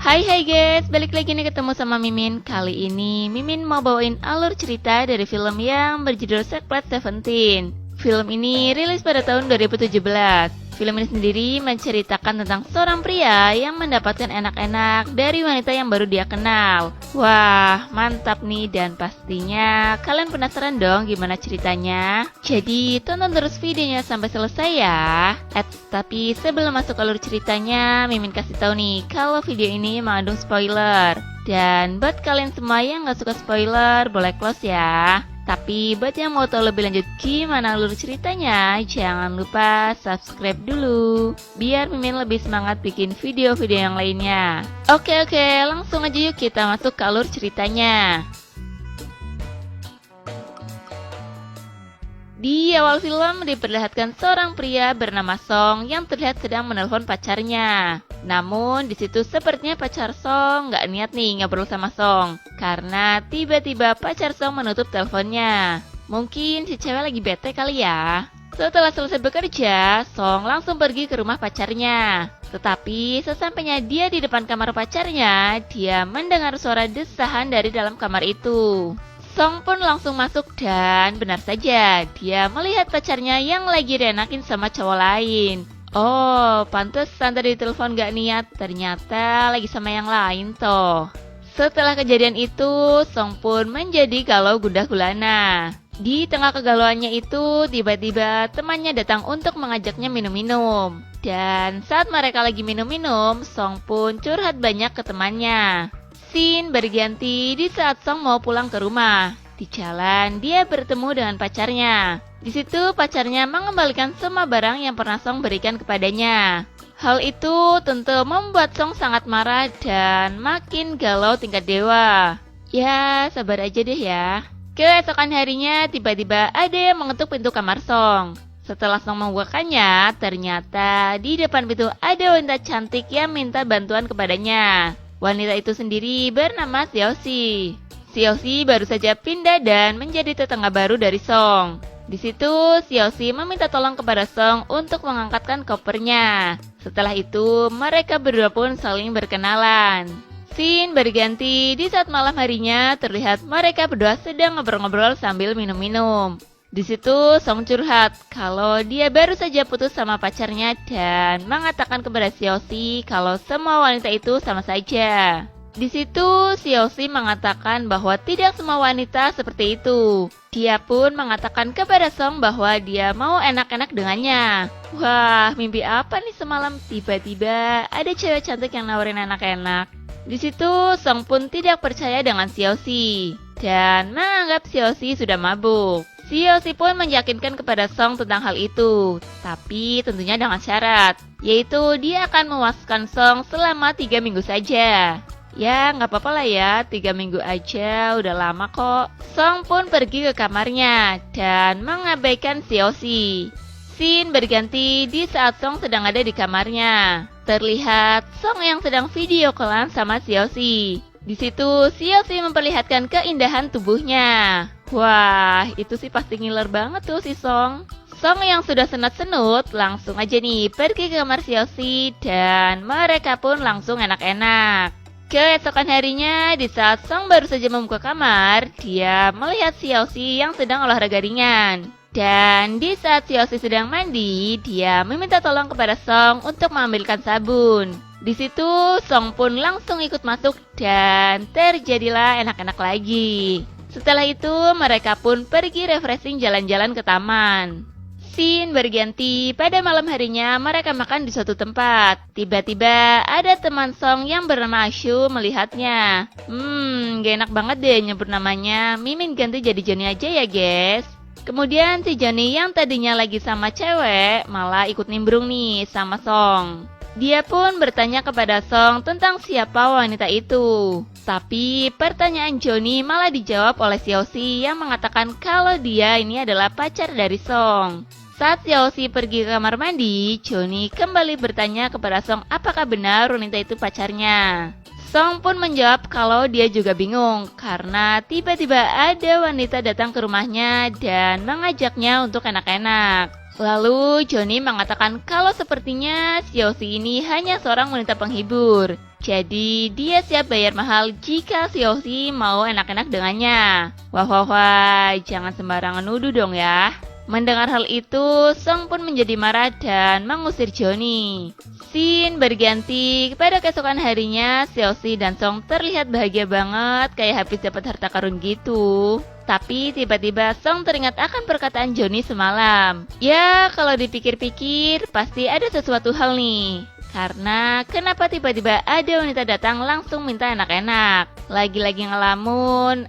Hai guys, balik lagi nih ketemu sama Mimin. Kali ini Mimin mau bawain alur cerita dari film yang berjudul Secret Seventeen. Film ini rilis pada tahun 2017. Film ini sendiri menceritakan tentang seorang pria yang mendapatkan enak-enak dari wanita yang baru dia kenal. Wah, mantap nih, dan pastinya kalian penasaran dong gimana ceritanya? Jadi tonton terus videonya sampai selesai ya. Tapi sebelum masuk alur ceritanya, Mimin kasih tahu nih kalau video ini mengandung spoiler. Dan buat kalian semua yang gak suka spoiler, boleh close ya. Tapi buat yang mau tahu lebih lanjut gimana alur ceritanya, jangan lupa subscribe dulu biar Mimin lebih semangat bikin video-video yang lainnya. Oke, langsung aja yuk kita masuk ke alur ceritanya. Di awal film diperlihatkan seorang pria bernama Song yang terlihat sedang menelpon pacarnya. Namun di situ sepertinya pacar Song nggak niat nih ngobrol sama Song, karena tiba-tiba pacar Song menutup teleponnya. Mungkin si cewek lagi bete kali ya. Setelah selesai bekerja, Song langsung pergi ke rumah pacarnya. Tetapi sesampainya dia di depan kamar pacarnya, dia mendengar suara desahan dari dalam kamar itu. Song pun langsung masuk dan benar saja, dia melihat pacarnya yang lagi dienakin sama cowok lain. Oh, pantesan tadi telepon gak niat, ternyata lagi sama yang lain toh. Setelah kejadian itu, Song pun menjadi galau gundah gulana. Di tengah kegalauannya itu, tiba-tiba temannya datang untuk mengajaknya minum-minum. Dan saat mereka lagi minum-minum, Song pun curhat banyak ke temannya. Scene berganti di saat Song mau pulang ke rumah. Di jalan, dia bertemu dengan pacarnya. Di situ pacarnya mengembalikan semua barang yang pernah Song berikan kepadanya. Hal itu tentu membuat Song sangat marah dan makin galau tingkat dewa. Ya, sabar aja deh ya. Keesokan harinya, tiba-tiba ada yang mengetuk pintu kamar Song. Setelah Song membukakannya, ternyata di depan pintu ada wanita cantik yang minta bantuan kepadanya. Wanita itu sendiri bernama Xiaoxi. Xiaoxi baru saja pindah dan menjadi tetangga baru dari Song. Di situ, Xiaoxi meminta tolong kepada Song untuk mengangkatkan kopernya. Setelah itu, mereka berdua pun saling berkenalan. Scene berganti di saat malam harinya, terlihat mereka berdua sedang ngobrol-ngobrol sambil minum-minum. Di situ Song curhat kalau dia baru saja putus sama pacarnya dan mengatakan kepada Xiaoxi kalau semua wanita itu sama saja. Di situ Xiaoxi mengatakan bahwa tidak semua wanita seperti itu. Dia pun mengatakan kepada Song bahwa dia mau enak-enak dengannya. Wah, mimpi apa nih semalam? Tiba-tiba ada cewek cantik yang nawarin enak-enak. Di situ Song pun tidak percaya dengan Xiaoxi dan menganggap Xiaoxi sudah mabuk. Xiaoxi pun meyakinkan kepada Song tentang hal itu, tapi tentunya dengan syarat, yaitu dia akan memuaskan Song selama 3 minggu saja. Ya, nggak apa-apa lah ya, 3 minggu aja, udah lama kok. Song pun pergi ke kamarnya dan mengabaikan Xiaoxi. Scene berganti di saat Song sedang ada di kamarnya. Terlihat Song yang sedang video callan sama Xiaoxi. Di situ Xiaoxi memperlihatkan keindahan tubuhnya. Wah, itu sih pasti ngiler banget tuh si Song. Song yang sudah senut-senut langsung aja nih pergi ke kamar Xiaoxi dan mereka pun langsung enak-enak. Keesokan harinya, di saat Song baru saja membuka kamar, dia melihat Xiaoxi yang sedang olahraga ringan. Dan di saat Xiaoxi sedang mandi, dia meminta tolong kepada Song untuk mengambilkan sabun. Di situ Song pun langsung ikut masuk dan terjadilah enak-enak lagi. Setelah itu mereka pun pergi refreshing jalan-jalan ke taman. Scene berganti pada malam harinya mereka makan di suatu tempat. Tiba-tiba ada teman Song yang bernama Ashu melihatnya. Gak enak banget deh nyebut namanya. Mimin ganti jadi Johnny aja ya guys. Kemudian si Johnny yang tadinya lagi sama cewek malah ikut nimbrung nih sama Song. Dia pun bertanya kepada Song tentang siapa wanita itu. Tapi pertanyaan Johnny malah dijawab oleh Xiaoxi yang mengatakan kalau dia ini adalah pacar dari Song. Saat Xiaoxi pergi ke kamar mandi, Johnny kembali bertanya kepada Song apakah benar wanita itu pacarnya. Song pun menjawab kalau dia juga bingung karena tiba-tiba ada wanita datang ke rumahnya dan mengajaknya untuk enak-enak. Lalu Johnny mengatakan kalau sepertinya Xiaoxi ini hanya seorang wanita penghibur. Jadi dia siap bayar mahal jika Siosi mau enak-enak dengannya. Wah, jangan sembarangan nuduh dong ya. Mendengar hal itu, Song pun menjadi marah dan mengusir Johnny. Scene berganti pada keesokan harinya, Siosi dan Song terlihat bahagia banget kayak habis dapat harta karun gitu. Tapi tiba-tiba Song teringat akan perkataan Johnny semalam. Ya, kalau dipikir-pikir pasti ada sesuatu hal nih. Karena kenapa tiba-tiba ada wanita datang langsung minta enak-enak. Lagi-lagi ngelamun,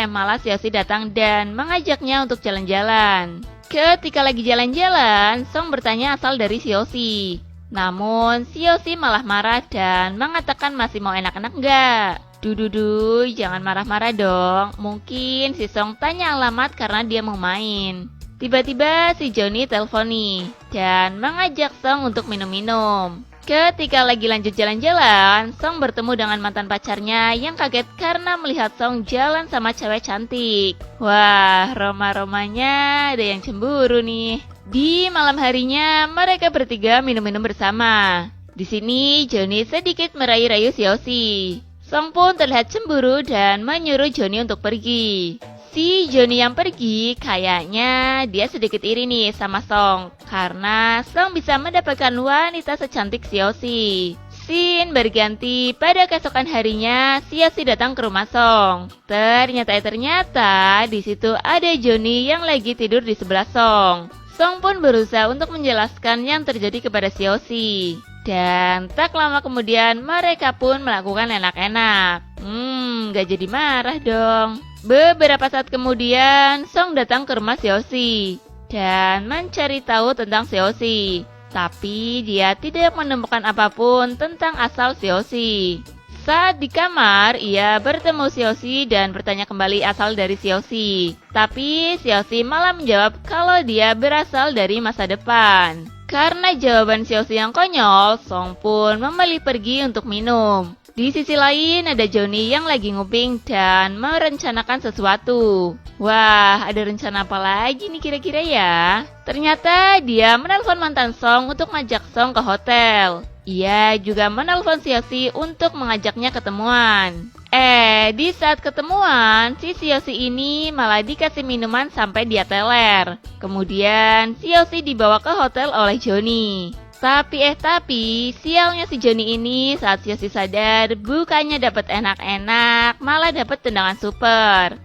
malah Siosi datang dan mengajaknya untuk jalan-jalan. Ketika lagi jalan-jalan, Song bertanya asal dari Siosi. Namun, Siosi malah marah dan mengatakan masih mau enak-enak nggak? Dududu, jangan marah-marah dong. Mungkin si Song tanya alamat karena dia mau main. Tiba-tiba si Johnny telepon nih dan mengajak Song untuk minum-minum. Ketika lagi lanjut jalan-jalan, Song bertemu dengan mantan pacarnya yang kaget karena melihat Song jalan sama cewek cantik. Wah, Roma-romanya ada yang cemburu nih. Di malam harinya, mereka bertiga minum-minum bersama. Di sini, Johnny sedikit merayu-rayu Siosi. Song pun terlihat cemburu dan menyuruh Johnny untuk pergi. Si Johnny yang pergi, kayaknya dia sedikit iri nih sama Song. Karena Song bisa mendapatkan wanita secantik Siosi. Scene berganti pada keesokan harinya, Siosi datang ke rumah Song. Ternyata di situ ada Johnny yang lagi tidur di sebelah Song. Song pun berusaha untuk menjelaskan yang terjadi kepada Siosi. Dan tak lama kemudian mereka pun melakukan enak-enak. Gak jadi marah dong. Beberapa saat kemudian, Song datang ke rumah Siosi dan mencari tahu tentang Siosi. Tapi dia tidak menemukan apapun tentang asal Siosi. Saat di kamar, ia bertemu Siosi dan bertanya kembali asal dari Siosi. Tapi Siosi malah menjawab kalau dia berasal dari masa depan. Karena jawaban Siosi yang konyol, Song pun memilih pergi untuk minum. Di sisi lain ada Johnny yang lagi nguping dan merencanakan sesuatu. Wah, ada rencana apa lagi nih kira-kira ya? Ternyata dia menelpon mantan Song untuk ngajak Song ke hotel. Ia juga menelpon Siosi untuk mengajaknya ketemuan. Di saat ketemuan, si Siosi ini malah dikasih minuman sampai dia teler. Kemudian, Siosi dibawa ke hotel oleh Johnny. Tapi sialnya si Johnny ini saat Siosi sadar bukannya dapat enak-enak, malah dapat tendangan super.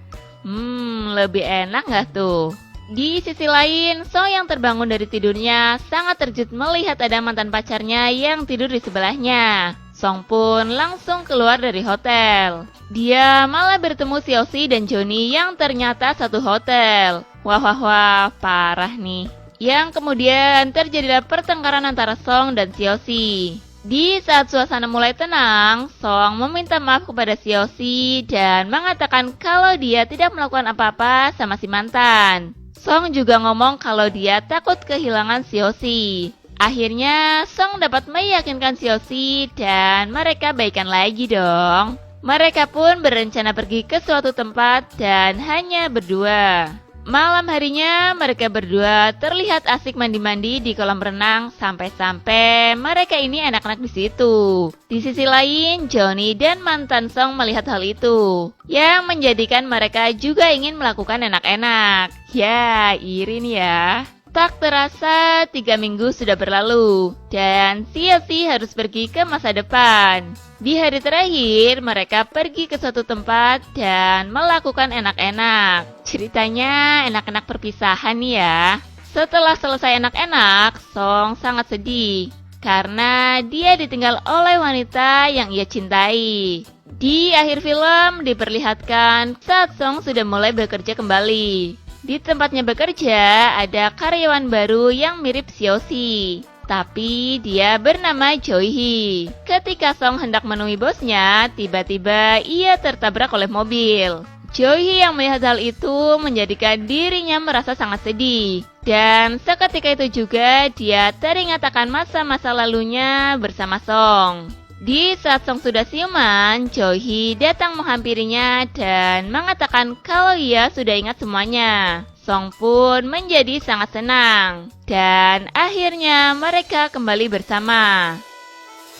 Lebih enak gak tuh? Di sisi lain, Song yang terbangun dari tidurnya sangat terkejut melihat ada mantan pacarnya yang tidur di sebelahnya. Song pun langsung keluar dari hotel. Dia malah bertemu Siosi dan Johnny yang ternyata satu hotel. Wah, parah nih. Yang kemudian terjadilah pertengkaran antara Song dan Siosi. Di saat suasana mulai tenang, Song meminta maaf kepada Siosi dan mengatakan kalau dia tidak melakukan apa-apa sama si mantan. Song juga ngomong kalau dia takut kehilangan Siosi. Akhirnya, Song dapat meyakinkan Siosi dan mereka baikan lagi dong. Mereka pun berencana pergi ke suatu tempat dan hanya berdua. Malam harinya, mereka berdua terlihat asik mandi-mandi di kolam renang sampai-sampai mereka ini enak-enak di situ. Di sisi lain, Johnny dan mantan Song melihat hal itu, yang menjadikan mereka juga ingin melakukan enak-enak. Ya, iri nih ya. Tak terasa 3 minggu sudah berlalu dan Siosi harus pergi ke masa depan. Di hari terakhir, mereka pergi ke suatu tempat dan melakukan enak-enak. Ceritanya enak-enak perpisahan nih ya. Setelah selesai enak-enak, Song sangat sedih karena dia ditinggal oleh wanita yang ia cintai. Di akhir film diperlihatkan saat Song sudah mulai bekerja kembali. Di tempatnya bekerja ada karyawan baru yang mirip Siosi. Tapi dia bernama Joyhee. Ketika Song hendak menemui bosnya, tiba-tiba ia tertabrak oleh mobil. Joyhee yang melihat hal itu menjadikan dirinya merasa sangat sedih. Dan seketika itu juga dia teringat akan masa-masa lalunya bersama Song. Di saat Song sudah siuman, Joyhee datang menghampirinya dan mengatakan kalau ia sudah ingat semuanya. Song pun menjadi sangat senang dan akhirnya mereka kembali bersama.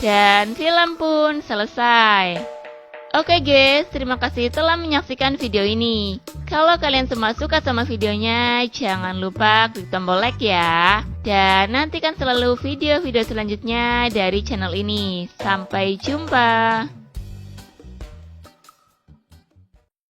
Dan film pun selesai. Oke guys, terima kasih telah menyaksikan video ini. Kalau kalian semua suka sama videonya, jangan lupa klik tombol like ya. Dan nantikan selalu video-video selanjutnya dari channel ini. Sampai jumpa.